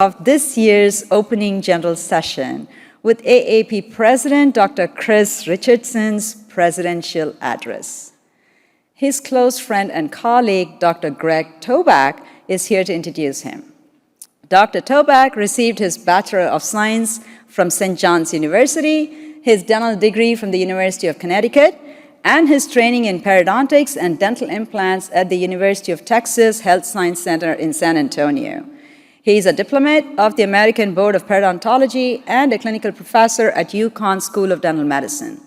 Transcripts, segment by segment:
Of this year's opening general session with AAP President Dr. Chris Richardson's Presidential Address. His close friend and colleague, Dr. Greg Toback, is here to introduce him. Dr. Toback received his Bachelor of Science from St. John's University, his dental degree from the University of Connecticut, and his training in periodontics and dental implants at the University of Texas Health Science Center in San Antonio. He is a diplomat of the American Board of Periodontology and a clinical professor at UConn School of Dental Medicine.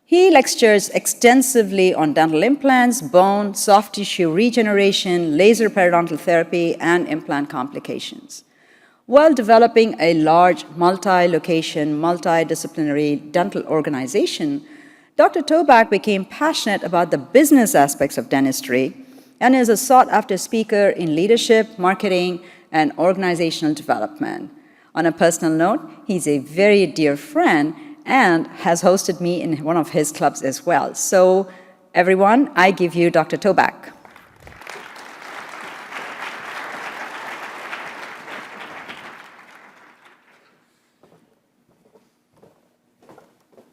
He lectures extensively on dental implants, bone, soft tissue regeneration, laser periodontal therapy, and implant complications. While developing a large multi-location, multidisciplinary dental organization, Dr. Toback became passionate about the business aspects of dentistry and is a sought-after speaker in leadership, marketing, and organizational development. On a personal note, he's a very dear friend and has hosted me in one of his clubs as well. So, everyone, I give you Dr. Toback.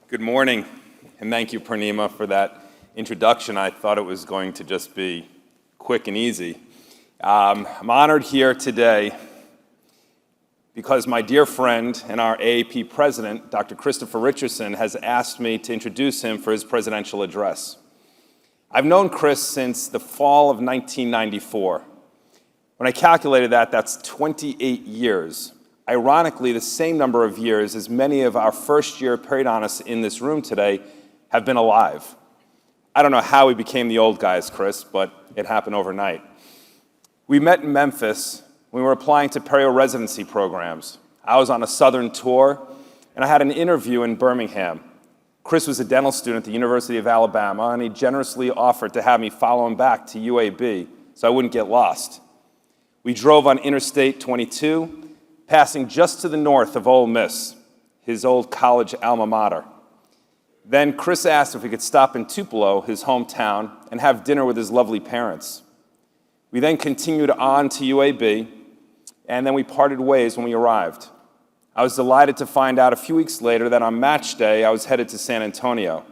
Good morning, and thank you, Purnima, for that introduction. I thought it was going to just be quick and easy. I'm honored here today because my dear friend and our AAP president, Dr. Christopher Richardson, has asked me to introduce him for his presidential address. I've known Chris since the fall of 1994. When I calculated that, that's 28 years. Ironically, the same number of years as many of our first-year periodontists in this room today have been alive. I don't know how we became the old guys, Chris, but it happened overnight. We met in Memphis when we were applying to perio residency programs. I was on a southern tour, and I had an interview in Birmingham. Chris was a dental student at the University of Alabama, and he generously offered to have me follow him back to UAB so I wouldn't get lost. We drove on Interstate 22, passing just to the north of Ole Miss, his old college alma mater. Then Chris asked if we could stop in Tupelo, his hometown, and have dinner with his lovely parents. We then continued on to UAB, and then we parted ways when we arrived. I was delighted to find out a few weeks later that on match day, I was headed to San Antonio.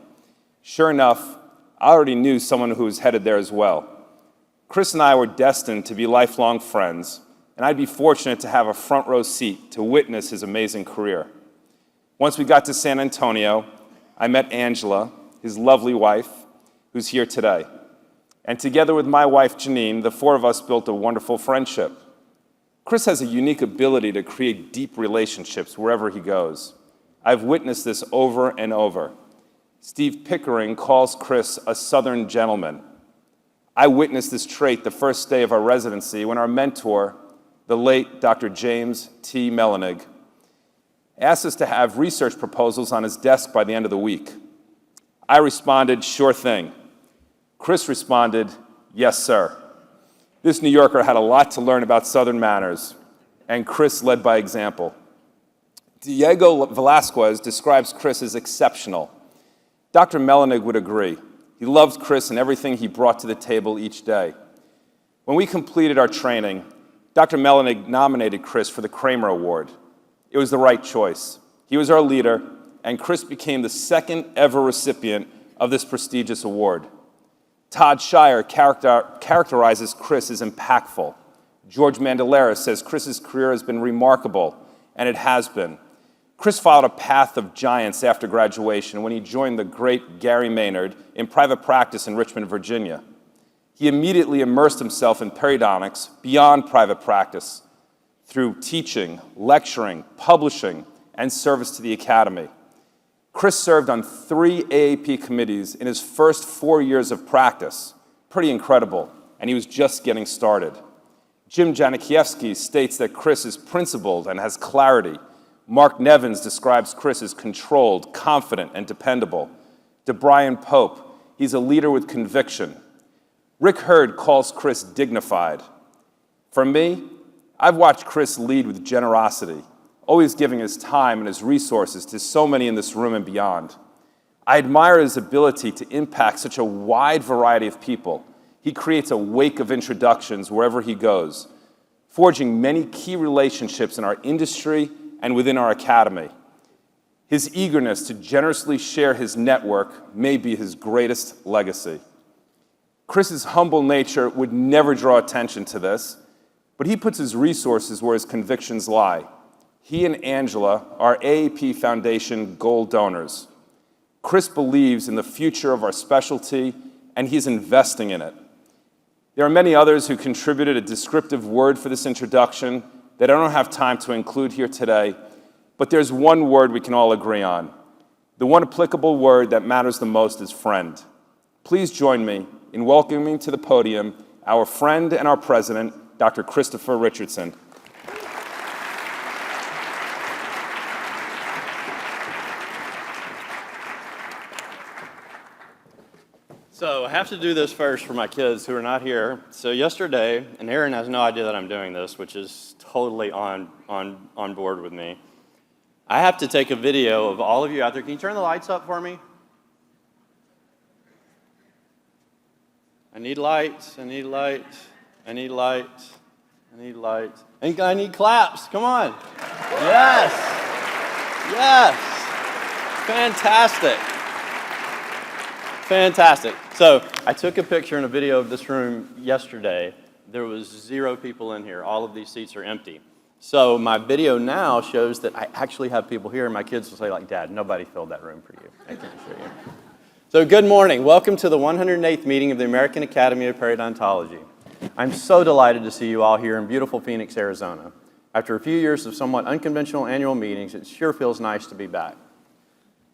Sure enough, I already knew someone who was headed there as well. Chris and I were destined to be lifelong friends, and I'd be fortunate to have a front row seat to witness his amazing career. Once we got to San Antonio, I met Angela, his lovely wife, who's here today. And together with my wife, Janine, the four of us built a wonderful friendship. Chris has a unique ability to create deep relationships wherever he goes. I've witnessed this over and over. Steve Pickering calls Chris a Southern gentleman. I witnessed this trait the first day of our residency when our mentor, the late Dr. James T. Melanig, asked us to have research proposals on his desk by the end of the week. I responded, sure thing. Chris responded, yes, sir. This New Yorker had a lot to learn about Southern manners, and Chris led by example. Diego Velasquez describes Chris as exceptional. Dr. Melanig would agree. He loved Chris and everything he brought to the table each day. When we completed our training, Dr. Melanig nominated Chris for the Kramer Award. It was the right choice. He was our leader, and Chris became the second ever recipient of this prestigious award. Todd Shire characterizes Chris as impactful. George Mandelaris says Chris's career has been remarkable, and it has been. Chris followed a path of giants after graduation when he joined the great Gary Maynard in private practice in Richmond, Virginia. He immediately immersed himself in periodontics beyond private practice through teaching, lecturing, publishing, and service to the academy. Chris served on 3 AAP committees in his first 4 years of practice. Pretty incredible, and he was just getting started. Jim Janikiewski states that Chris is principled and has clarity. Mark Nevins describes Chris as controlled, confident, and dependable. DeBrian Pope, he's a leader with conviction. Rick Hurd calls Chris dignified. For me, I've watched Chris lead with generosity, always giving his time and his resources to so many in this room and beyond. I admire his ability to impact such a wide variety of people. He creates a wake of introductions wherever he goes. forging many key relationships in our industry and within our academy. His eagerness to generously share his network may be his greatest legacy. Chris's humble nature would never draw attention to this, but he puts his resources where his convictions lie. He and Angela are AAP Foundation Gold donors. Chris believes in the future of our specialty, and he's investing in it. There are many others who contributed a descriptive word for this introduction that I don't have time to include here today, but there's one word we can all agree on. The one applicable word that matters the most is friend. Please join me in welcoming to the podium our friend and our president, Dr. Christopher Richardson. So I have to do this first for my kids who are not here. So yesterday, and Aaron has no idea that I'm doing this, which is totally on board with me. I have to take a video of all of you out there. Can you turn the lights up for me? I need lights, I need lights, I need lights, I need lights. And I need claps, come on. Yes, yes, fantastic. Fantastic. So I took a picture and a video of this room yesterday. There was 0 people in here. All of these seats are empty. So my video now shows that I actually have people here, and my kids will say, like, Dad, nobody filled that room for you. I can't show you. So good morning. Welcome to the 108th meeting of the American Academy of Periodontology. I'm so delighted to see you all here in beautiful Phoenix, Arizona. After a few years of somewhat unconventional annual meetings, it sure feels nice to be back.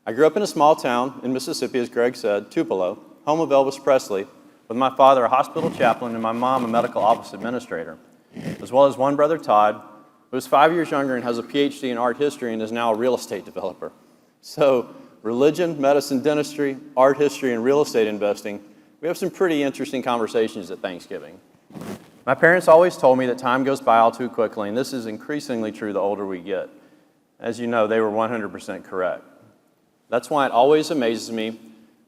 I grew up in a small town in Mississippi, as Greg said, Tupelo, home of Elvis Presley, with my father a hospital chaplain and my mom a medical office administrator, as well as one brother, Todd, who is 5 years younger and has a PhD in art history and is now a real estate developer. So religion, medicine, dentistry, art history, and real estate investing, we have some pretty interesting conversations at Thanksgiving. My parents always told me that time goes by all too quickly, and this is increasingly true the older we get. As you know, they were 100% correct. That's why it always amazes me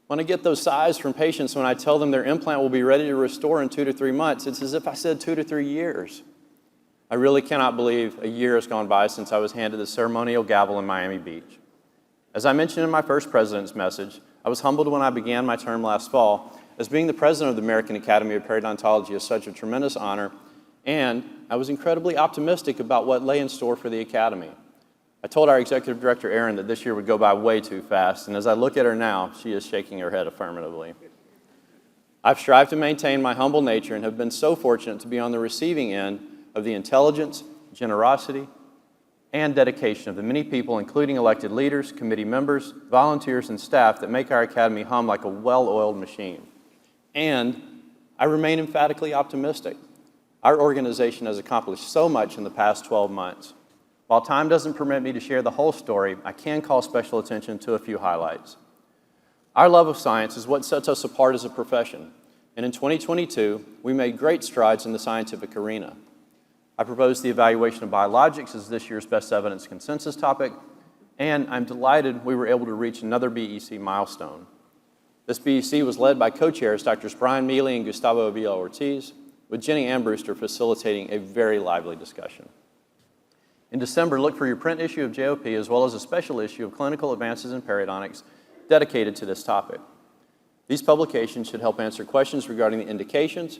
when I get those sighs from patients when I tell them their implant will be ready to restore in 2 to 3 months. It's as if I said 2 to 3 years. I really cannot believe a year has gone by since I was handed the ceremonial gavel in Miami Beach. As I mentioned in my first president's message, I was humbled when I began my term last fall, as being the president of the American Academy of Periodontology is such a tremendous honor, and I was incredibly optimistic about what lay in store for the Academy. I told our executive director, Erin, that this year would go by way too fast, and as I look at her now, she is shaking her head affirmatively. I've strived to maintain my humble nature and have been so fortunate to be on the receiving end of the intelligence, generosity, and dedication of the many people, including elected leaders, committee members, volunteers, and staff that make our Academy hum like a well-oiled machine. And I remain emphatically optimistic. Our organization has accomplished so much in the past 12 months. While time doesn't permit me to share the whole story, I can call special attention to a few highlights. Our love of science is what sets us apart as a profession, and in 2022, we made great strides in the scientific arena. I proposed the evaluation of biologics as this year's best evidence consensus topic, and I'm delighted we were able to reach another BEC milestone. This BEC was led by co-chairs Drs. Brian Mealy and Gustavo Avila-Ortiz, with Jenny Ambruster facilitating a very lively discussion. In December, look for your print issue of JOP as well as a special issue of Clinical Advances in Periodontics dedicated to this topic. These publications should help answer questions regarding the indications,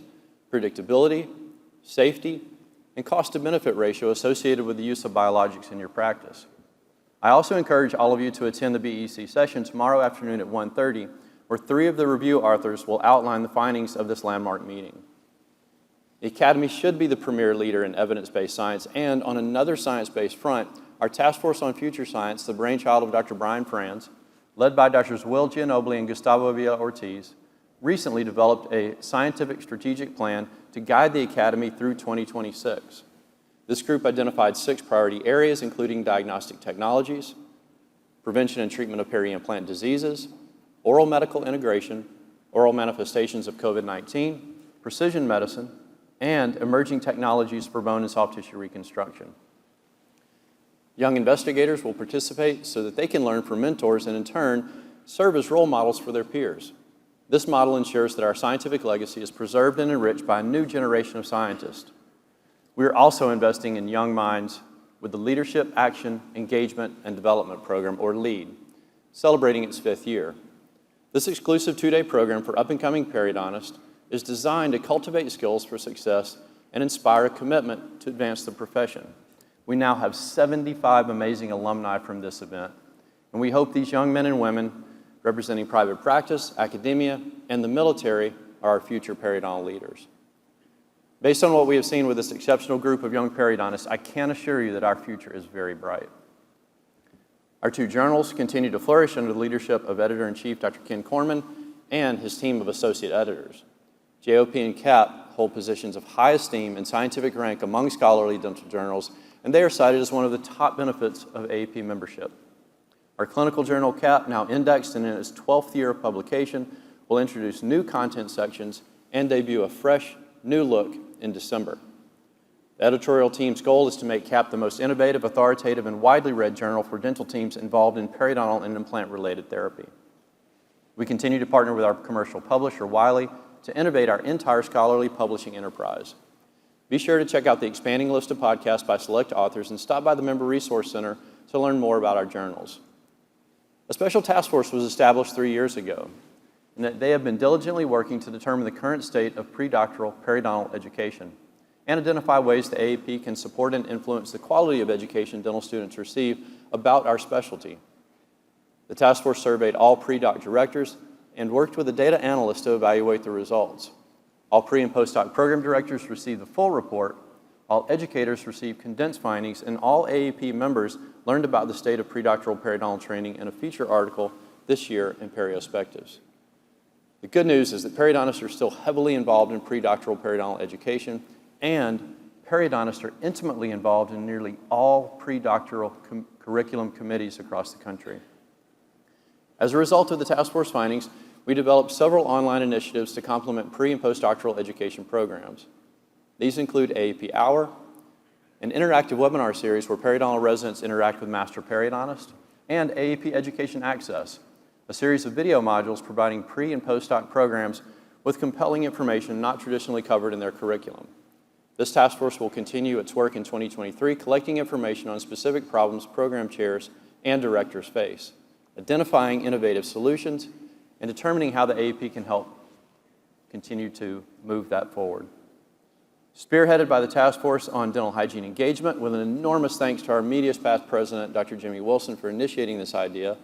predictability, safety, and cost to benefit ratio associated with the use of biologics in your practice. I also encourage all of you to attend the BEC session tomorrow afternoon at 1:30, where 3 of the review authors will outline the findings of this landmark meeting. The Academy should be the premier leader in evidence-based science, and on another science-based front, our Task Force on Future Science, the brainchild of Dr. Brian Franz, led by Drs. Will Gianobili and Gustavo Avila-Ortiz, recently developed a scientific strategic plan to guide the Academy through 2026. This group identified 6 priority areas, including diagnostic technologies, prevention and treatment of peri-implant diseases, oral medical integration, oral manifestations of COVID-19, precision medicine, and emerging technologies for bone and soft tissue reconstruction. Young investigators will participate so that they can learn from mentors and in turn serve as role models for their peers. This model ensures that our scientific legacy is preserved and enriched by a new generation of scientists. We are also investing in young minds with the Leadership, Action, Engagement, and Development Program, or LEAD, celebrating its 5th year. This exclusive 2-day program for up-and-coming periodontists is designed to cultivate skills for success and inspire a commitment to advance the profession. We now have 75 amazing alumni from this event, and we hope these young men and women representing private practice, academia, and the military are our future periodontal leaders. Based on what we have seen with this exceptional group of young periodontists, I can assure you that our future is very bright. Our 2 journals continue to flourish under the leadership of Editor-in-Chief Dr. Ken Corman and his team of associate editors. JOP and CAP hold positions of high esteem and scientific rank among scholarly dental journals, and they are cited as one of the top benefits of AAP membership. Our clinical journal, CAP, now indexed and in its 12th year of publication, will introduce new content sections and debut a fresh, new look in December. The editorial team's goal is to make CAP the most innovative, authoritative, and widely read journal for dental teams involved in periodontal and implant-related therapy. We continue to partner with our commercial publisher, Wiley, to innovate our entire scholarly publishing enterprise. Be sure to check out the expanding list of podcasts by select authors and stop by the Member Resource Center to learn more about our journals. A special task force was established 3 years ago, and that they have been diligently working to determine the current state of predoctoral periodontal education and identify ways the AAP can support and influence the quality of education dental students receive about our specialty. The task force surveyed all pre-doc directors and worked with a data analyst to evaluate the results. All pre- and post-doc program directors received the full report, all educators received condensed findings, and all AAP members learned about the state of predoctoral periodontal training in a feature article this year in Periospectives. The good news is that periodontists are still heavily involved in predoctoral periodontal education, and periodontists are intimately involved in nearly all predoctoral curriculum committees across the country. As a result of the task force findings, we developed several online initiatives to complement pre- and postdoctoral education programs. These include AAP Hour, an interactive webinar series where periodontal residents interact with master periodontists, and AAP Education Access, a series of video modules providing pre- and postdoc programs with compelling information not traditionally covered in their curriculum. This task force will continue its work in 2023, collecting information on specific problems program chairs and directors face, identifying innovative solutions, and determining how the AAP can help continue to move that forward. Spearheaded by the Task Force on Dental Hygiene Engagement, with an enormous thanks to our immediate past president, Dr. Jimmy Wilson, for initiating this idea,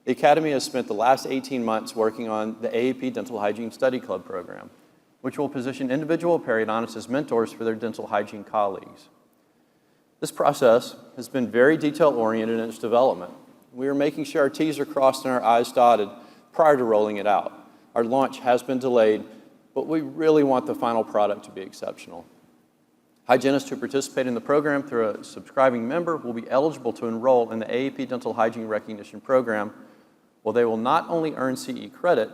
the Academy has spent the last 18 months working on the AAP Dental Hygiene Study Club program, which will position individual periodontists as mentors for their dental hygiene colleagues. This process has been very detail-oriented in its development. We are making sure our T's are crossed and our I's dotted prior to rolling it out. Our launch has been delayed, but we really want the final product to be exceptional. Hygienists who participate in the program through a subscribing member will be eligible to enroll in the AAP Dental Hygiene Recognition Program, where they will not only earn CE credit,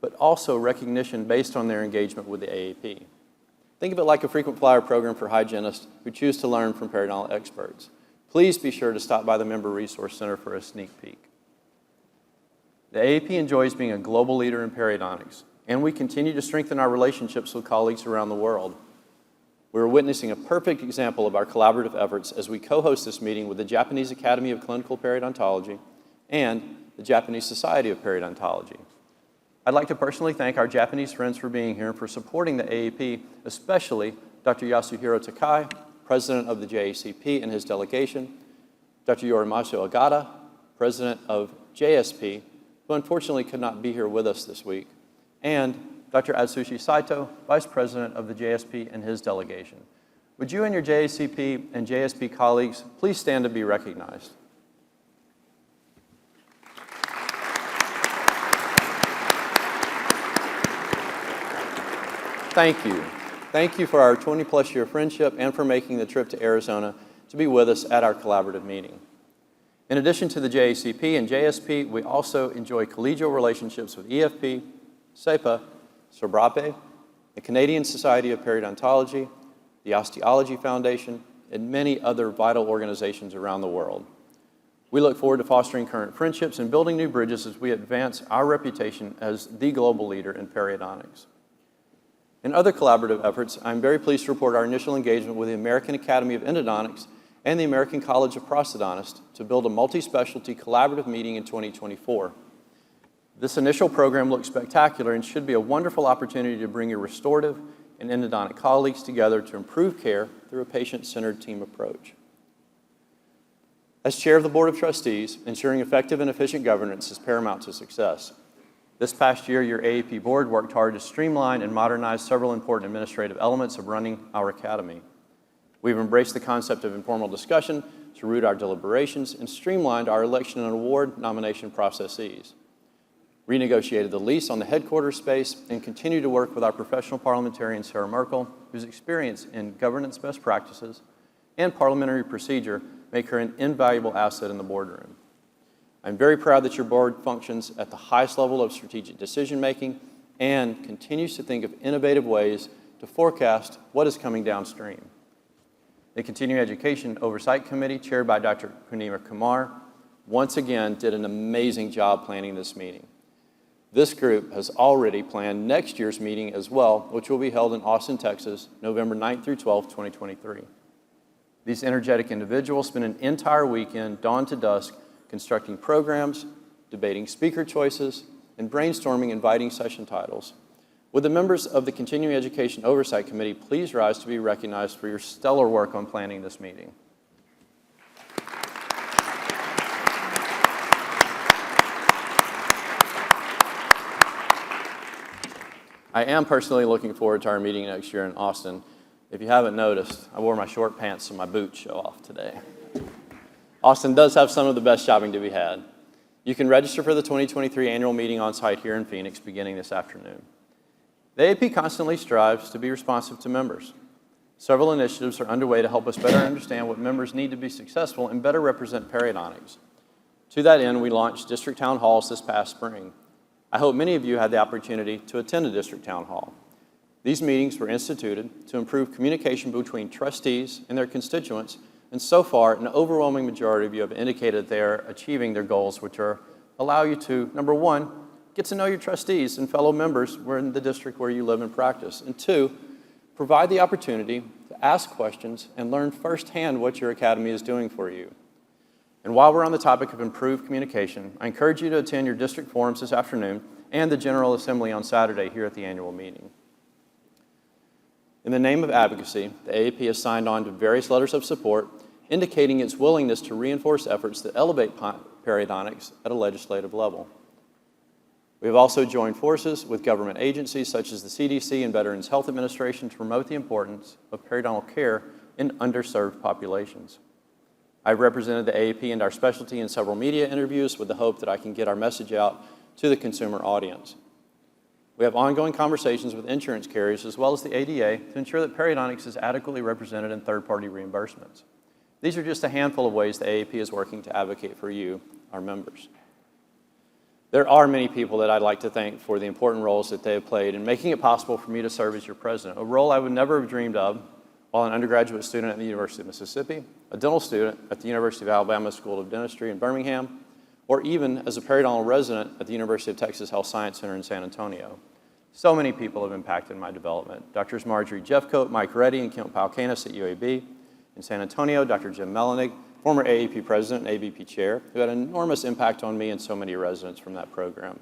but also recognition based on their engagement with the AAP. Think of it like a frequent flyer program for hygienists who choose to learn from periodontal experts. Please be sure to stop by the Member Resource Center for a sneak peek. The AAP enjoys being a global leader in periodontics, and we continue to strengthen our relationships with colleagues around the world. We're witnessing a perfect example of our collaborative efforts as we co-host this meeting with the Japanese Academy of Clinical Periodontology and the Japanese Society of Periodontology. I'd like to personally thank our Japanese friends for being here and for supporting the AAP, especially Dr. Yasuhiro Takai, President of the JACP and his delegation, Dr. Yorimasu Agata, President of JSP, who unfortunately could not be here with us this week, and Dr. Atsushi Saito, Vice President of the JSP and his delegation. Would you and your JACP and JSP colleagues please stand to be recognized? Thank you. Thank you for our 20-plus year friendship and for making the trip to Arizona to be with us at our collaborative meeting. In addition to the JACP and JSP, we also enjoy collegial relationships with EFP, SEPA, SOBRAPE, the Canadian Society of Periodontology, the Osteology Foundation, and many other vital organizations around the world. We look forward to fostering current friendships and building new bridges as we advance our reputation as the global leader in periodontics. In other collaborative efforts, I'm very pleased to report our initial engagement with the American Academy of Endodontics and the American College of Prosthodontists to build a multi-specialty collaborative meeting in 2024. This initial program looks spectacular and should be a wonderful opportunity to bring your restorative and endodontic colleagues together to improve care through a patient-centered team approach. As chair of the Board of Trustees, ensuring effective and efficient governance is paramount to success. This past year, your AAP board worked hard to streamline and modernize several important administrative elements of running our academy. We've embraced the concept of informal discussion to root our deliberations and streamlined our election and award nomination processes. Renegotiated the lease on the headquarters space and continue to work with our professional parliamentarian, Sarah Merkel, whose experience in governance best practices and parliamentary procedure make her an invaluable asset in the boardroom. I'm very proud that your board functions at the highest level of strategic decision-making and continues to think of innovative ways to forecast what is coming downstream. The Continuing Education Oversight Committee, chaired by Dr. Purnima Kumar, once again did an amazing job planning this meeting. This group has already planned next year's meeting as well, which will be held in Austin, Texas, November 9th through 12th, 2023. These energetic individuals spend an entire weekend, dawn to dusk, constructing programs, debating speaker choices, and brainstorming inviting session titles. Would the members of the Continuing Education Oversight Committee please rise to be recognized for your stellar work on planning this meeting? I am personally looking forward to our meeting next year in Austin. If you haven't noticed, I wore my short pants so my boots show off today. Austin does have some of the best shopping to be had. You can register for the 2023 annual meeting on site here in Phoenix beginning this afternoon. The AAP constantly strives to be responsive to members. Several initiatives are underway to help us better understand what members need to be successful and better represent periodontics. To that end, we launched district town halls this past spring. I hope many of you had the opportunity to attend a district town hall. These meetings were instituted to improve communication between trustees and their constituents, and so far, an overwhelming majority of you have indicated they are achieving their goals, which are allow you to, number one, get to know your trustees and fellow members in the district where you live and practice, and two, provide the opportunity to ask questions and learn firsthand what your academy is doing for you. And while we're on the topic of improved communication, I encourage you to attend your district forums this afternoon and the General Assembly on Saturday here at the annual meeting. In the name of advocacy, the AAP has signed on to various letters of support indicating its willingness to reinforce efforts that elevate periodontics at a legislative level. We have also joined forces with government agencies such as the CDC and Veterans Health Administration to promote the importance of periodontal care in underserved populations. I've represented the AAP and our specialty in several media interviews with the hope that I can get our message out to the consumer audience. We have ongoing conversations with insurance carriers as well as the ADA to ensure that periodontics is adequately represented in third-party reimbursements. These are just a handful of ways the AAP is working to advocate for you, our members. There are many people that I'd like to thank for the important roles that they have played in making it possible for me to serve as your president, a role I would never have dreamed of while an undergraduate student at the University of Mississippi, a dental student at the University of Alabama School of Dentistry in Birmingham, or even as a periodontal resident at the University of Texas Health Science Center in San Antonio. So many people have impacted my development. Drs. Marjorie Jeffcoat, Mike Reddy, and Kent Palkanis at UAB. In San Antonio, Dr. Jim Melanig, former AAP president and ABP chair, who had an enormous impact on me and so many residents from that program,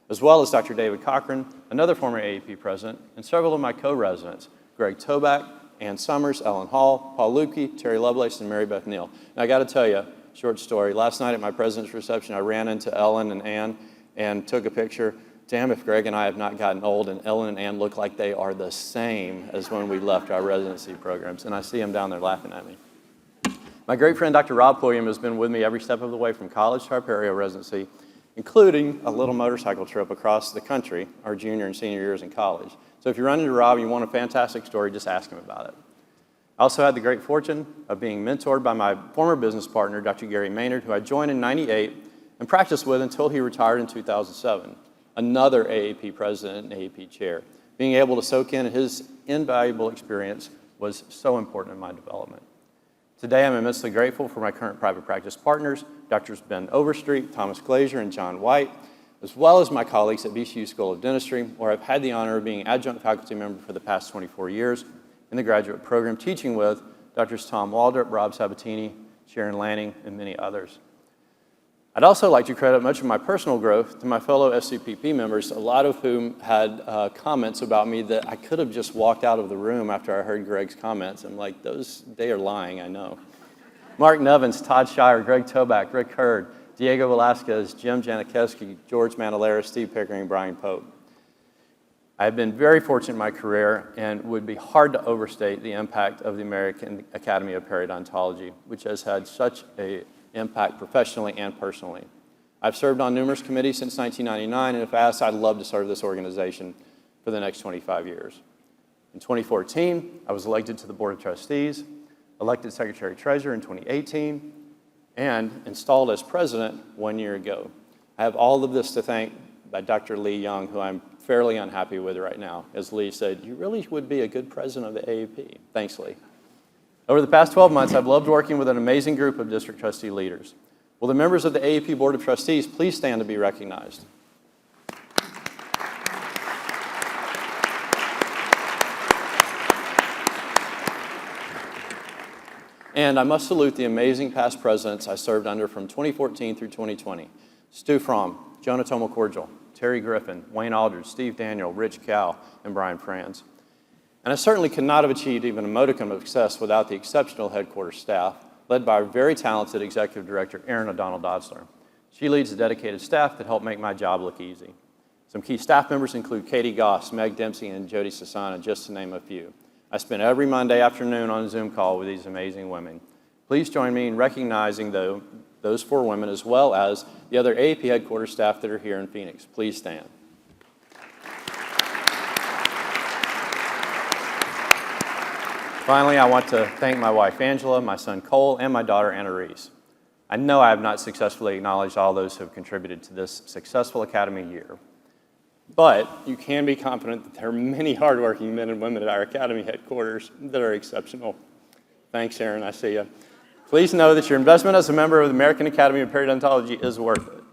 as well as Dr. David Cochran, another former AAP president, and several of my co-residents, Greg Toback, Ann Summers, Ellen Hall, Paul Lukey, Terry Lovelace, and Mary Beth Neal. Now, I got to tell you, short story. Last night at my president's reception, I ran into Ellen and Ann and took a picture. Damn if Greg and I have not gotten old, and Ellen and Ann look like they are the same as when we left our residency programs, and I see them down there laughing at me. My great friend, Dr. Rob Pulliam, has been with me every step of the way from college to our perio residency, including a little motorcycle trip across the country our junior and senior years in college. So if you run into Rob and you want a fantastic story, just ask him about it. I also had the great fortune of being mentored by my former business partner, Dr. Gary Maynard, who I joined in '98 and practiced with until he retired in 2007, another AAP president and AAP chair. Being able to soak in his invaluable experience was so important in my development. Today, I'm immensely grateful for my current private practice partners, Drs. Ben Overstreet, Thomas Glazier, and John White, as well as my colleagues at VCU School of Dentistry, where I've had the honor of being adjunct faculty member for the past 24 years in the graduate program, teaching with Drs. Tom Waldrop, Rob Sabatini, Sharon Lanning, and many others. I'd also like to credit much of my personal growth to my fellow SCPP members, a lot of whom had comments about me that I could have just walked out of the room after I heard Greg's comments. I'm like, they are lying, I know. Mark Nevins, Todd Shire, Greg Toback, Rick Hurd, Diego Velasquez, Jim Janikowski, George Mandalera, Steve Pickering, Brian Pope. I have been very fortunate in my career and would be hard to overstate the impact of the American Academy of Periodontology, which has had such an impact professionally and personally. I've served on numerous committees since 1999, and if asked, I'd love to serve this organization for the next 25 years. In 2014, I was elected to the Board of Trustees, elected Secretary-Treasurer in 2018, and installed as president 1 year ago. I have all of this to thank by Dr. Lee Young, who I'm fairly unhappy with right now. As Lee said, you really would be a good president of the AAP. Thanks, Lee. Over the past 12 months, I've loved working with an amazing group of district trustee leaders. Will the members of the AAP Board of Trustees please stand to be recognized? And I must salute the amazing past presidents I served under from 2014 through 2020. Stu Fromm, Jonah Cordial, Terry Griffin, Wayne Aldridge, Steve Daniel, Rich Cow, and Brian Franz. And I certainly could not have achieved even a modicum of success without the exceptional headquarters staff, led by our very talented Executive Director, Erin O'Donnell Dodsler. She leads a dedicated staff that help make my job look easy. Some key staff members include Katie Goss, Meg Dempsey, and Jody Sasana, just to name a few. I spend every Monday afternoon on a Zoom call with these amazing women. Please join me in recognizing those 4 women, as well as the other AAP headquarters staff that are here in Phoenix. Please stand. Finally, I want to thank my wife, Angela, my son, Cole, and my daughter, Anna Reese. I know I have not successfully acknowledged all those who have contributed to this successful Academy year. But you can be confident that there are many hardworking men and women at our Academy headquarters that are exceptional. Thanks, Aaron, I see you. Please know that your investment as a member of the American Academy of Periodontology is worth it.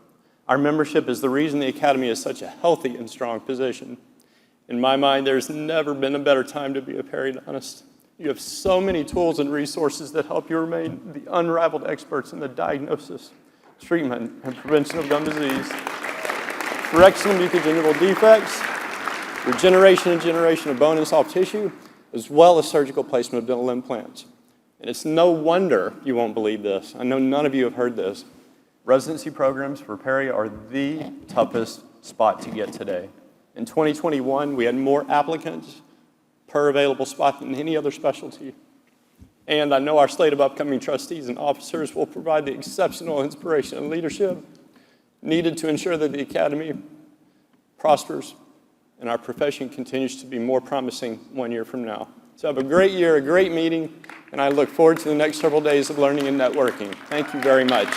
Our membership is the reason the Academy is such a healthy and strong position. In my mind, there's never been a better time to be a periodontist. You have so many tools and resources that help you remain the unrivaled experts in the diagnosis, treatment, and prevention of gum disease, correction of mucogenital defects, regeneration and generation of bone and soft tissue, as well as surgical placement of dental implants. And it's no wonder you won't believe this. I know none of you have heard this. Residency programs for peri are the toughest spot to get today. In 2021, we had more applicants per available spot than any other specialty. And I know our slate of upcoming trustees and officers will provide the exceptional inspiration and leadership needed to ensure that the Academy prospers and our profession continues to be more promising 1 year from now. So have a great year, a great meeting, and I look forward to the next several days of learning and networking. Thank you very much.